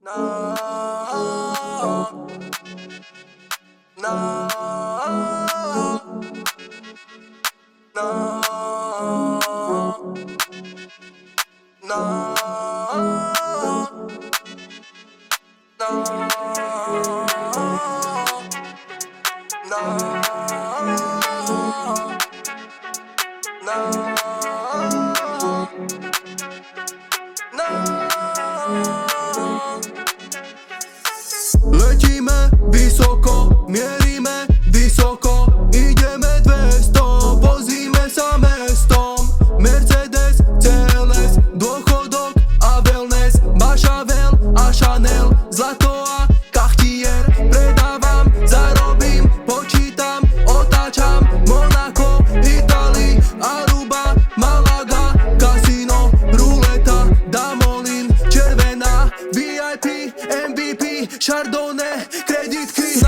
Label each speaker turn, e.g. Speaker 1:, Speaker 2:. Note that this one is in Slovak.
Speaker 1: No, no, no, no,
Speaker 2: Lecíme vysoko, mierime vysoko, ideme 200, vozíme sa mestom. Mercedes, CLS, dôchodok a wellness, Bašavel a Chanel, zlato a Cartier. Predávam, zarobím, počítam, otáčam, Monaco, Itálii, Aruba, Malaga, kasino, ruleta, Damolin, červená, VIP, MVP, Chardonnay, kreditky.